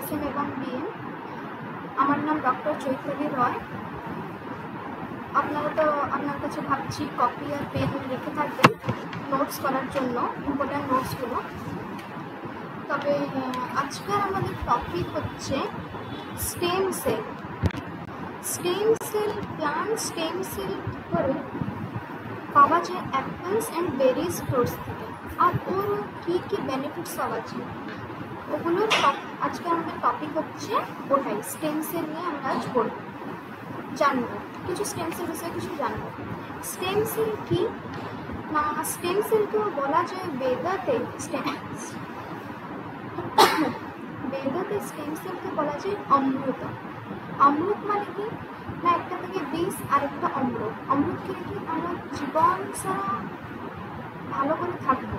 BSM এবং BM। আমার নাম ডক্টর চৈতালি রয়। আপনারা তো আপনার কাছে ভাবছি কপি আর পেন রেখে থাকবেন নোটস করার জন্য, ইম্পর্ট্যান্ট নোটসগুলো। তবে আজকের আমাদের টপিক হচ্ছে stem cell. Stem cell, plant stem cell করে পাওয়া যায় অ্যাপেলস অ্যান্ড বেরিজ ফ্রুটস থেকে, আর ওর কী কী বেনিফিটস সব আছে ওগুলোর আজকে আমাদের টপিক হচ্ছে ওটাই। স্টেম সেল নিয়ে আমরা আজ জানবো কিছু, স্টেম সেল বিষয়ে কিছু জানবো। স্টেম সেল কি না, স্টেম সেলকে বলা যায় বেদাতে স্টেম সেলকে বলা যায় অমৃত। অমৃত মানে কি না, একটা থেকে বিষ আর একটা অমৃত। অমৃত খেলে কি আমরা জীবন সারা ভালো করে থাকবো,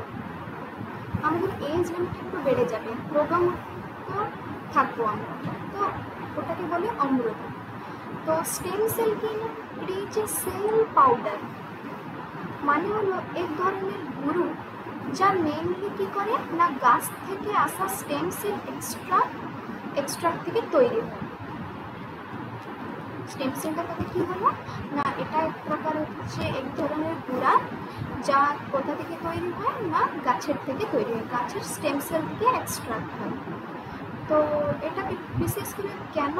আমাদের এজ লিমিট একটু বেড়ে যাবে, রোগামুক্ত থাকবো আমরা, তো ওটাকে বলে অমৃত। তো স্টেম সেল কি না, এটি হচ্ছে সেল পাউডার, মানে হলো এক ধরনের গুঁড়ো যা মেনলি কী করে না গাছ থেকে আসা স্টেম সেল এক্সট্রাক্ট থেকে তৈরি হয়। স্টেম সেলটার মধ্যে কী হলো না, এটা এক প্রকার হচ্ছে এক ধরনের গুঁড়া যা কোথা থেকে তৈরি হয় না গাছের থেকে তৈরি হয়, গাছের স্টেম সেল থেকে এক্সট্রাক্ট হয়। তো এটা বিশেষ করে কেন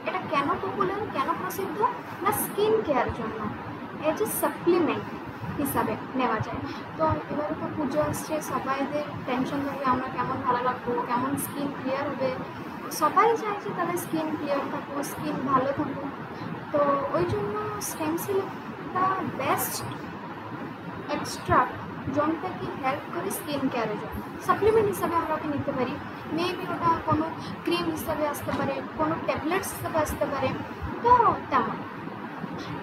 এটা কেন পপুলার, কেন প্রসিদ্ধ না স্কিন কেয়ার জন্য, এজ এ সাপ্লিমেন্ট হিসাবে নেওয়া যায়। তো এবারে তো পুজো আসছে, সবাইদের টেনশন থাকবে আমরা কেমন ভালো লাগবো, কেমন স্কিন ক্লিয়ার হবে, সবাই চায় যে তাদের স্কিন ক্লিয়ার থাকুক, স্কিন ভালো থাকুক। তো ওই জন্য স্টেম সেলটা বেস্ট এক্সট্রাক্ট যোনটা কি হেল্প করে স্কিন কেয়ারের জন্য। সাপ্লিমেন্ট হিসাবে আমরা ওকে নিতে পারি, মেবি ওটা কোনো ক্রিম হিসাবে আসতে পারে, কোনো ট্যাবলেটস হিসাবে আসতে পারে। তো তেমন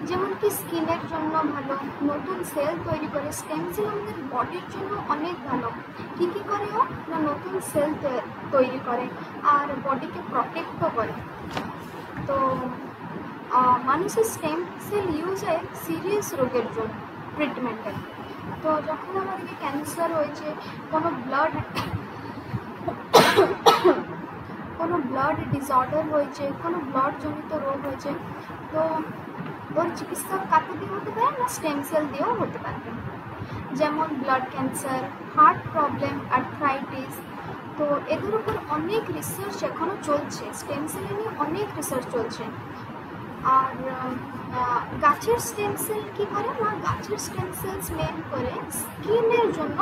যেমন কি স্কিনের জন্য ভালো, নতুন সেল তৈরি করে। স্টেম সেল আমাদের বডির জন্য অনেক ভালো। কী কী করে ও না, নতুন সেল তৈরি করে আর বডিকে প্রটেক্টও করে। তো মানুষের স্টেম সেল ইউজ হয় সিরিয়াস রোগের জন্য, ট্রিটমেন্টের। তো যখন আমাদেরকে ক্যান্সার হয়েছে, কোনো ব্লাড ডিসঅর্ডার হয়েছে, কোনো ব্লাডজনিত রোগ হয়েছে, তো ওর চিকিৎসা কাকে দিয়ে হতে পারে না স্টেম সেল দিয়েও হতে পারবে। যেমন blood cancer, heart problem, arthritis. তো এদের উপর অনেক রিসার্চ এখনও চলছে, স্টেম সেল নিয়ে অনেক রিসার্চ চলছে। আর গাছের স্টেম সেল কী করে না, গাছের স্টেম সেলস মেন করে স্কিনের জন্য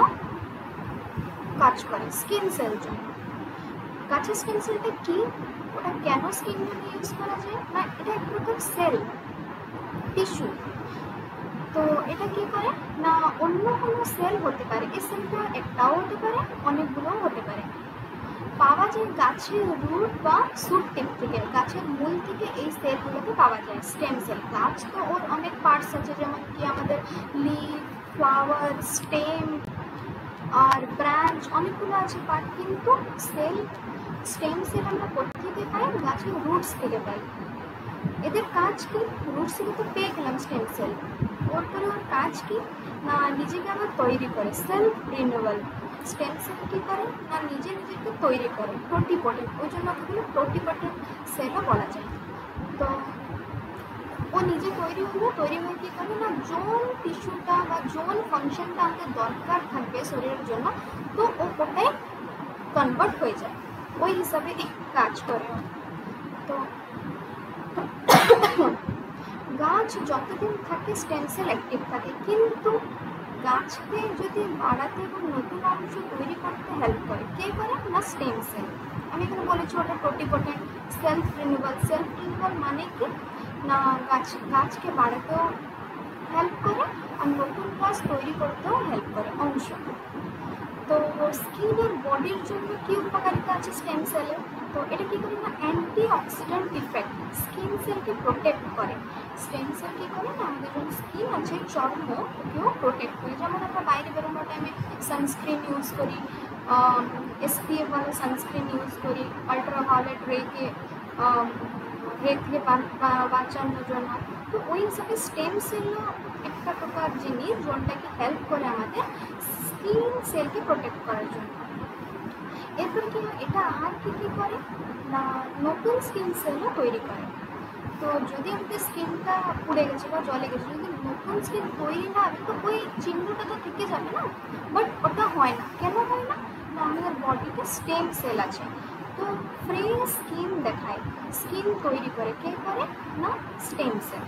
কাজ করে, স্কিন সেল জন্য। গাছের স্টেম সেলটা কি, ওটা কেন স্কিন জন্য ইউজ করা যায় না, এটা এক প্রকার সেল টিস্যু। তো এটা কি করে না, অন্য কোনো সেল হতে পারে, এই সেলটা একটাও হতে পারে, অনেকগুলোও হতে পারে। পাওয়া যায় গাছের রুট বা সুট টিপ থেকে, গাছের মূল থেকে এই সেলগুলোকে পাওয়া যায় স্টেম সেল। গাছ তো ওর অনেক পার্টস আছে, যেমন কি আমাদের লিফ, ফ্লাওয়ার, স্টেম আর ব্রাঞ্চ, অনেকগুলো আছে পার্ট। কিন্তু স্টেম সেল আমরা কোথা থেকে পাই, গাছের রুটস থেকে পাই। এদের কাজ কি, রুটস থেকে তো পেয়ে গেলাম স্টেম সেল, ওর পরে ওর কাজ কি না নিজেকে আবার তৈরি করে, সেলফ রিনিউয়াল। স্টেম সেল কী করে না নিজেকে তৈরি করে, টোটিপটেন্ট, ওই জন্য ওগুলো টোটিপটেন্ট সেলও বলা যায়। তো ও নিজে তৈরি হয়ে কী করে না, জোন টিস্যুটা বা জোন ফাংশনটা আমাদের দরকার থাকবে শরীরের জন্য, তো ও ওটাই কনভার্ট হয়ে যায়, ওই হিসাবে কাজ করে। তো গাছ যতদিন থাকে স্টেম সেল অ্যাক্টিভ থাকে, কিন্তু গাছকে যদি বাড়াতে এবং নতুন অংশ তৈরি করতে হেল্প করে কে করে না স্টেম সেল। আমি এখানে বলেছি ওটা টোটিপটেন্ট, সেলফ রিনিউয়াল মানে কি না গাছকে বাড়াতেও হেল্প করে আর নতুন গাছ তৈরি করতেও হেল্প করে অংশ। তো স্কিন আর বডির জন্য কী উপকারিতা আছে স্টেম সেলের, তো এটা কী করে না অ্যান্টি অক্সিডেন্ট ইফেক্ট, স্কিন সেলকে প্রোটেক্ট করে। স্টেম সেল কী করে না আমাদের যখন স্কিন আছে চর্ম, ওকেও প্রোটেক্ট করে। যেমন আমরা বাইরে বেরোনোর টাইমে সানস্ক্রিন ইউজ করি, SPF वाला সানস্ক্রিন ইউজ করি আল্ট্রাভায়োলেট রে থেকে বাঁচানোর জন্য। তো ওই হিসাবে স্টেম সেলও একটা প্রকার জিনিস যোনটাকে হেল্প করে আমাদের স্কিন সেলকে প্রোটেক্ট করার জন্য। এরপরে কি হয়, এটা আর কি করে না নতুন স্কিন সেলও তৈরি করে। তো যদি আমাদের স্কিনটা পুড়ে গেছে বা জলে গেছে, যদি নতুন স্কিন তৈরি না হবে তো ওই চিহ্নটা তো থেকে যাবে না। বাট ওটা হয় না, কেন হয় না? না আমাদের বডিতে স্টেম সেল আছে, তো ফ্রেশ স্কিন দেখায়, স্কিন তৈরি করে কে করে না স্টেম সেল।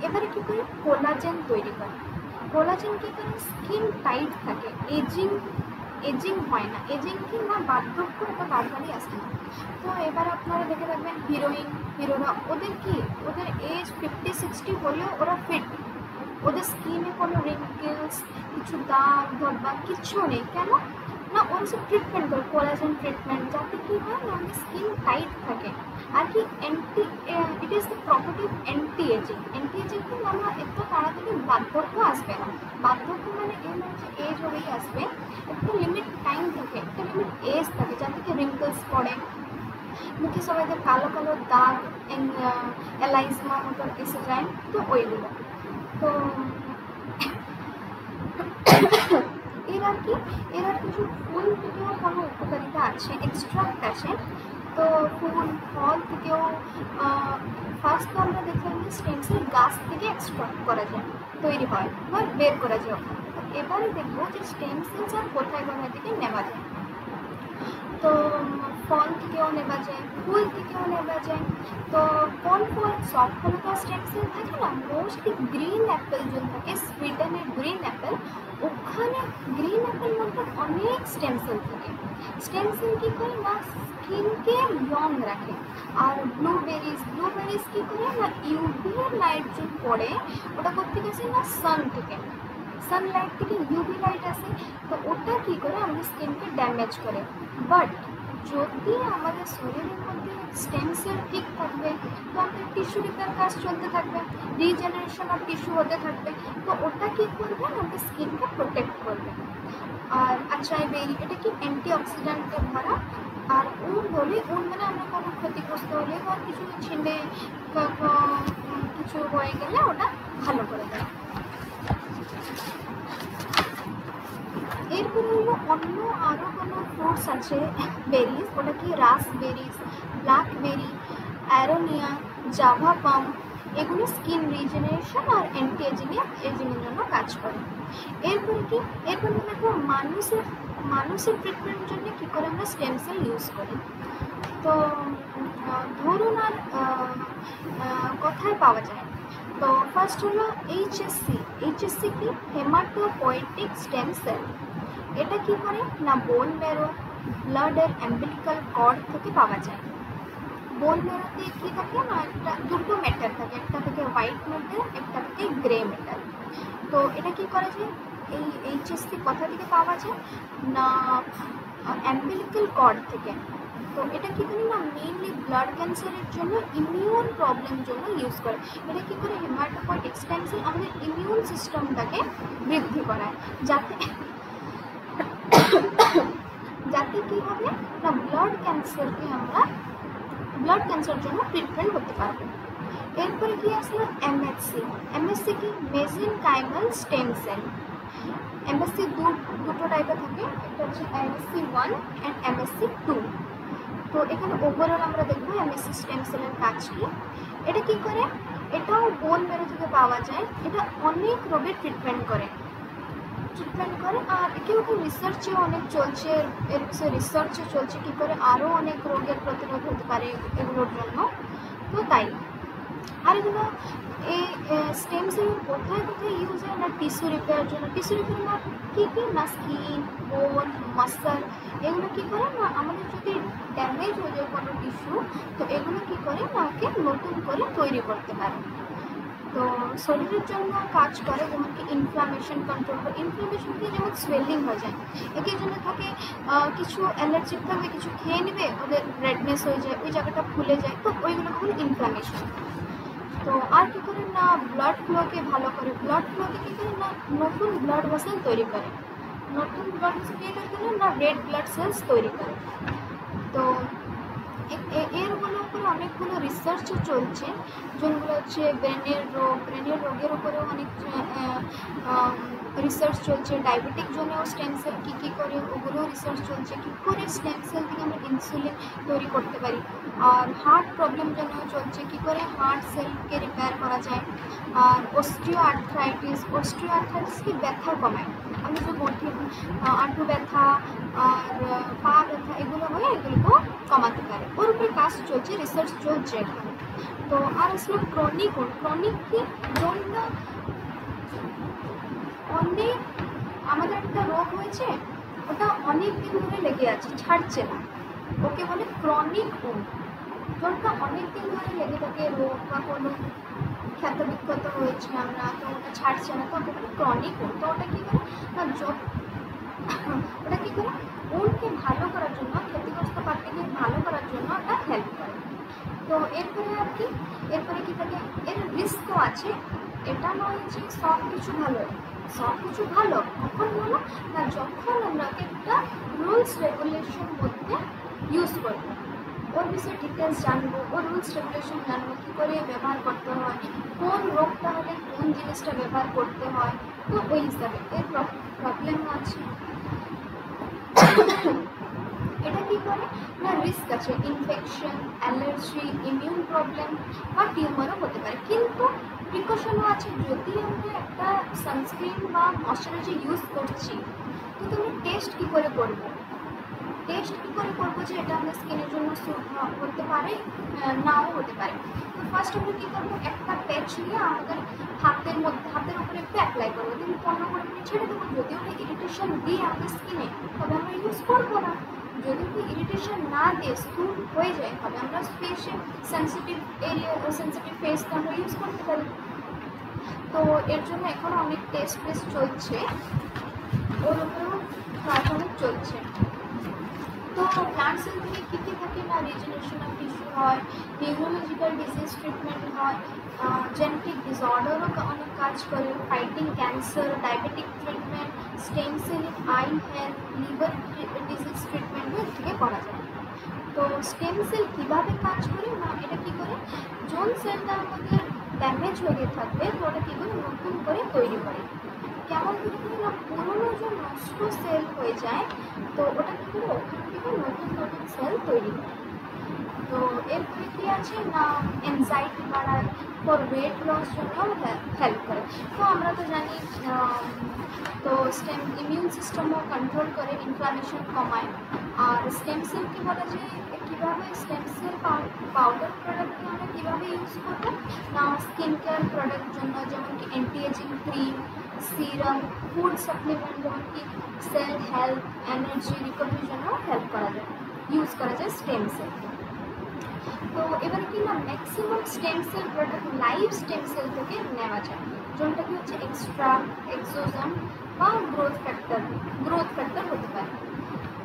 এবারে কী করে কোলাজেন তৈরি করে। কোলাজেন কী করে স্কিন টাইট থাকে, এজিং হয় না। এজিং কি না বার্ধক্য এটা তাড়াতাড়ি আসে না। তো এবার আপনারা দেখে রাখবেন হিরোরা ওদের কি ওদের এজ 50-60 হলেও ওরা ফিট, ওদের স্কিনে কোনো রিঙ্কেলস কিছু দাগ ধব্বা কিচ্ছু নেই। কেন না ওরা সব ট্রিটমেন্ট করে, কোলাজেন ট্রিটমেন্ট, যাতে কী হয় না আমাদের স্কিন টাইট থাকে। আর কি it is the property of anti aging কিন্তু আমরা এত তাড়াতাড়ি বার্ধক্য আসবে না। বার্ধক্য মানে এর মধ্যে এজ হলেই আসবে, একটা লিমিট টাইম থাকে, একটা লিমিট এজ থাকে, যা থেকে রিঙ্কেলস পড়ে, মুখে সবাইদের কালো কালো দাগ এলাইজমা মতো এসে যায়, তো ওইগুলো। তো এর আর কিছু ফুল থেকেও কোনো উপকারিতা আছে, এক্সট্রাক্ট আছে। তো ফুল ফল থেকেও ফার্স্ট তো আমরা দেখলাম যে স্টেম সেল গাছ থেকে এক্সট্রাক্ট করা যায়, তৈরি হয় বা বের করা যায় ওখান থেকে। এবারে দেখবো যে স্টেম সেলস আর কোথায় থেকে নেওয়া যায়। তো ফল থেকেও নেওয়া যায়, ফুল থেকেও নেওয়া যায়। তো ফল সব ফলে তো স্টেম সেল থাকে না, মোস্টলি গ্রিন অ্যাপেল যদি থাকে, সুইডেনের গ্রিন অ্যাপেল, ওখানে গ্রিন অ্যাপেল মধ্যে অনেক স্টেম সেল থাকে। স্টেম সেল কী করে না স্কিনকে ইয়ং রাখে। আর ব্লুবেরিজ কী করে না ইউভি লাইট যদি পড়ে, ওটা করতে গেছে না সানলাইট থেকে ইউভি লাইট আসে, তো ওটা কী করে আমাদের স্কিনকে ড্যামেজ করে। বাট যদি আমাদের শরীরের মধ্যে স্টেম সেল ঠিক থাকবে, তো আমাদের টিস্যু রিপেয়ার কাজ চলতে থাকবে, রিজেনারেশন অফ টিস্যু হতে থাকবে, তো ওটা কী করবে আমাদের স্কিনকে প্রোটেক্ট করবে। আর আচাই বেরি এটা কি অ্যান্টিঅক্সিডেন্টে ভরা। আর উন মানে আমরা কোনো ক্ষতিগ্রস্ত হলে বা কিছু ছিঁড়ে কিছু হয়ে গেলে ওটা ভালো করে দেয়। এরপরে হলো অন্য আরও কোনো ফ্রুটস আছে বেরিজ, ওটা কি রাসবেরিজ, ব্ল্যাকবেরি, অ্যারোনিয়া, জাভা পাম, এগুলো স্কিন রিজেনারেশন আর অ্যান্টি এজিংয়ের জন্য কাজ করে। এরপরে দেখো মানুষের ট্রিটমেন্টের জন্য কী করে আমরা স্টেম সেল ইউজ করি। তো ধরুন আর কোথায় পাওয়া যায়, তো ফার্স্ট হলো এইচএসসি কি হেমাটোপয়েটিক স্টেম সেল। এটা কি করে না বোন ম্যারো, ব্লাডের অ্যাম্বিলিক্যাল কর্ড থেকে পাওয়া যায়। বোন ম্যারোতে কী থাকে না দুটো ম্যাটার থাকে, একটা থেকে হোয়াইট ম্যাটার, একটা থেকে গ্রে ম্যাটার। তো এটা কি করা যায়, এই এইচএসসি কোথা থেকে পাওয়া যায় না অ্যাম্বিলিক্যাল কর্ড থেকে। তো এটা কী করে না মেইনলি ব্লাড ক্যান্সারের জন্য, ইমিউন প্রবলেম জন্য ইউজ করে। এটা কী করে হেমাটোপয়েটিক স্টেম সেল আমাদের ইমিউন সিস্টেমটাকে বৃদ্ধি করায়, যাতে কী হবে না ব্লাড ক্যান্সার জন্য ট্রিটমেন্ট করতে পারবে। এরপরে কি আসলো এমএসসি কি মেসেনকাইমাল স্টেম সেল। এমএসসি দুটো টাইপের থাকে, একটা হচ্ছে এমএসসি 1 অ্যান্ড এমএসসি 2। তো এখানে ওভারঅল আমরা দেখবো এমএসসি স্টেম সেলের কাজ কি। এটা কি করে, এটাও বোন ম্যারো থেকে পাওয়া যায়। এটা অনেক রোগের ট্রিটমেন্ট করে আর কেউ রিসার্চেও অনেক চলছে, এর বিষয়ে রিসার্চও চলছে কী করে আরও অনেক রোগের প্রতিরোধ হতে পারে এগুলোর জন্য। তো তাই আর এগুলো এই স্টেম সেল কোথায় ইউজ হয় না টিস্যু রিপেয়ার জন্য। টিস্যু রিপেয়ার না কী না স্কিন, বোন, মাসল, এগুলো কী করে না আমাদের যদি ড্যামেজ হয়ে যায় কোনো টিস্যু, তো এগুলো কী করে না ওকে নতুন করে তৈরি করতে পারে। তো শরীরের জন্য কাজ করে, যেমন কি ইনফ্লামেশন কন্ট্রোল করে। ইনফ্লামেশন দিয়ে যেমন সোয়েলিং হয়ে যায়, একের জন্য থাকে কিছু অ্যালার্জিক থাকবে, কিছু খেয়ে নেবে ওদের রেডনেস হয়ে যায়, ওই জায়গাটা ফুলে যায়, তো ওইগুলো হলো ইনফ্লামেশন। তো আর কী করে না ব্লাড ফ্লোকে ভালো করে, ব্লাড ফ্লোকে কী করে না নতুন ব্লাড ভেসেল তৈরি করে, নতুন ব্লাড ভেসেল তৈরি করে না রেড ব্লাড সেলস তৈরি করে। তো এরগুলোর উপরে অনেকগুলো রিসার্চও চলছে, যেগুলো হচ্ছে ব্রেনের রোগের উপরেও অনেক রিসার্চ চলছে, ডায়াবেটিক জন্যও স্টেম সেল কী করে ওগুলো রিসার্চ চলছে, কী করে স্টেম সেল থেকে আমরা ইনসুলিন তৈরি করতে পারি। আর হার্ট প্রবলেম জন্যও চলছে, কী করে হার্ট সেলকে রিপেয়ার করা যায়। আর অস্টিও আর্থ্রাইটিস কি ব্যথা কমায়, আমি যে বলছি আঁটু ব্যথা আর পা ব্যথা এগুলো হয়ে এগুলোকেও কমাতে পারে, ওর উপরে কাজ চলছে, রিসার্চ চলছে এখন। তো আর আসলে ক্রনিক কি জন্য অনেক আমাদের একটা রোগ হয়েছে, ওটা অনেক দিন ধরে লেগে আছে, ছাড়ছে না, ওকে বলে ক্রনিক উন্ড। যোনটা অনেক দিন ধরে লেগে থাকে রোগ বা কোনো ক্ষত বিক্ষত হয়েছে আমরা, তো ওটা ছাড়ছে না, তো ওকে বলে ক্রনিক উন্ড। তো ওটা কী করে না, ওটা কী করে উন্ডকে ভালো করার জন্য, ক্ষতিগ্রস্ত পার্টিকে ভালো করার জন্য ওটা হেল্প করে। তো এরপরে আর কি, এরপরে কী থাকে, এর রিস্কও আছে। এটা নয় যে সব কিছু ভালো কখন বলো না, যখন আমরা একটা রুলস রেগুলেশন মধ্যে ইউজ করবো, ওর বিষয়ে ডিটেলস জানবো, ওর রুলস রেগুলেশন জানবো, কী করে ব্যবহার করতে হয়, কোন রোগটা হলে কোন জিনিসটা ব্যবহার করতে হয়। তো ওই হিসাবে এর প্রবলেমও আছে। এটা কী করে না, রিস্ক আছে, ইনফেকশন, অ্যালার্জি, ইমিউন প্রবলেম বা টিউমারও হতে পারে। কিন্তু প্রিকশনও আছে, যদি আমরা একটা সানস্ক্রিন বা ময়শ্চারাইজার ইউজ করছি, তো তুমি টেস্ট কী করে করবো যে এটা আমাদের স্কিনের জন্য স্যুট করতে পারে, নাও হতে পারে। তো ফার্স্ট আমরা কী করবো, একটা প্যাচ নিয়ে আমাদের হাতের উপরে একটু অ্যাপ্লাই করবো, কিন্তু 15-20 মিনিট ছেড়ে দেবো। যদি ওটা ইরিটেশন দিয়ে আমাদের স্কিনে, তবে আমরা ইউজ করবো না। যদি ইরিটেশন না দিয়ে স্যুট হয়ে যায়, তবে আমরা ফেসে সেন্সিটিভ ফেসকে আমরা ইউজ করতে পারি। তো এর জন্য এখন অনেক টেস্ট চলছে, ওর উপরেও কাজ অনেক চলছে। তো প্লান্ট সেল থেকে কী কী থাকে না, রিজেনারেশন অফ টিস্যু হয়, নিউরোলজিক্যাল ডিজিজ ট্রিটমেন্ট হয়, জেনেটিক ডিসঅর্ডারও অনেক কাজ করে, fighting cancer, diabetic treatment, stem cell in eye health, liver disease ট্রিটমেন্টও এর থেকে করা যায়। তো স্টেম সেল কীভাবে কাজ করে না, এটা কী করে, যোন সেলটা আমাদের ড্যামেজ হয়ে থাকবে, তো ওটা কী করে নতুন করে তৈরি করে। কেমন করে না, পুরোনো যে নষ্ট সেল হয়ে যায়, তো ওটা কী করে ওখান থেকে নতুন সেল তৈরি করে। তো এরপরে কী আছে না, এনজাইটি বাড়ায়, ফর ওয়েট লস জন্যও হেল্প করে। তো আমরা তো জানি, তো ইমিউন সিস্টেমও কন্ট্রোল করে, ইনফ্লামেশন কমায়। আর স্টেম সেলকে বলা যায় কীভাবে, স্টেম সেল পাউডার প্রোডাক্টকে আমরা কীভাবে ইউজ করবো না, স্কিন কেয়ার প্রোডাক্ট জন্য, যেমন কি anti aging cream, serum, food supplement, যেমন কি সেল হেলথ, এনার্জি রিকভারির জন্য ইউজ করা যায় স্টেম সেল। তো এবারে কি না, maximum stem cell product live stem cell থেকে নেওয়া যায়, যেটা কি হচ্ছে এক্সট্রা এক্সোজোম বা গ্রোথ ফ্যাক্টর হতে পারে।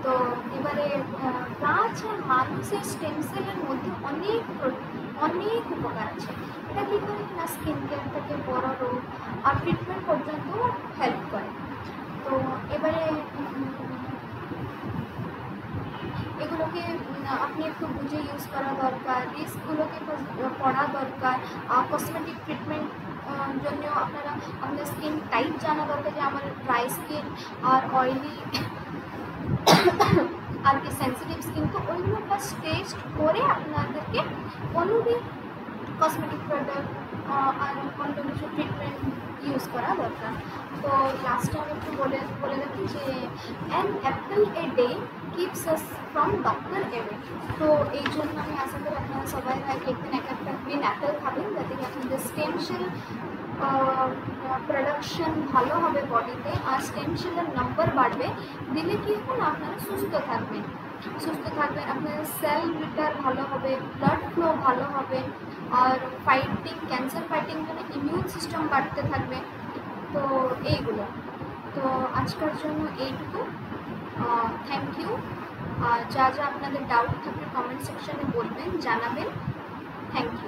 তো এবারে গাছ আর মানুষের স্টেম সেলের মধ্যে অনেক উপকার আছে। এটা কী করে না, স্কিন কেয়ার থেকে বড় রোগ আর ট্রিটমেন্ট পর্যন্ত হেল্প করে। তো এবারে এগুলোকে আপনি একটু বুঝে ইউজ করা দরকার, রিস্কগুলোকে পড়া দরকার। কসমেটিক ট্রিটমেন্ট জন্য আপনাদের স্কিন টাইপ জানা দরকার, যে আমার ড্রাই স্কিন আর অয়েলি আর কি সেন্সিটিভ স্কিন। তো ওইগুলো ফার্স্ট টেস্ট করে আপনাদেরকে অনুবি কসমেটিক প্রোডাক্ট আর কোনো কিছু ট্রিটমেন্ট ইউজ করা দরকার। তো লাস্টে আমি একটু বলে রাখি যে an Apple a day keeps us from doctor away. তো এই জন্য আমি আশা করি আপনারা সবাই একদিন একটা গ্রিন অ্যাপেল খাবেন, যাতে কি আপনাদের স্টেম সেল প্রোডাকশন ভালো হবে বডিতে, আর স্টেম সেলের নাম্বার বাড়বে, দিলে কি হবে, আপনারা সুস্থ থাকবেন, আপনাদের সেল রিপেয়ার ভালো হবে, ব্লাড ফ্লো ভালো হবে, আর ক্যান্সার ফাইটিং জন্য ইমিউন সিস্টেম বাড়তে থাকবে। তো এইগুলো, তো আজকের জন্য এইটুকু। Thank you. যা আপনাদের ডাউট থাকলে কমেন্ট সেকশনে বলবেন, জানাবেন। Thank you.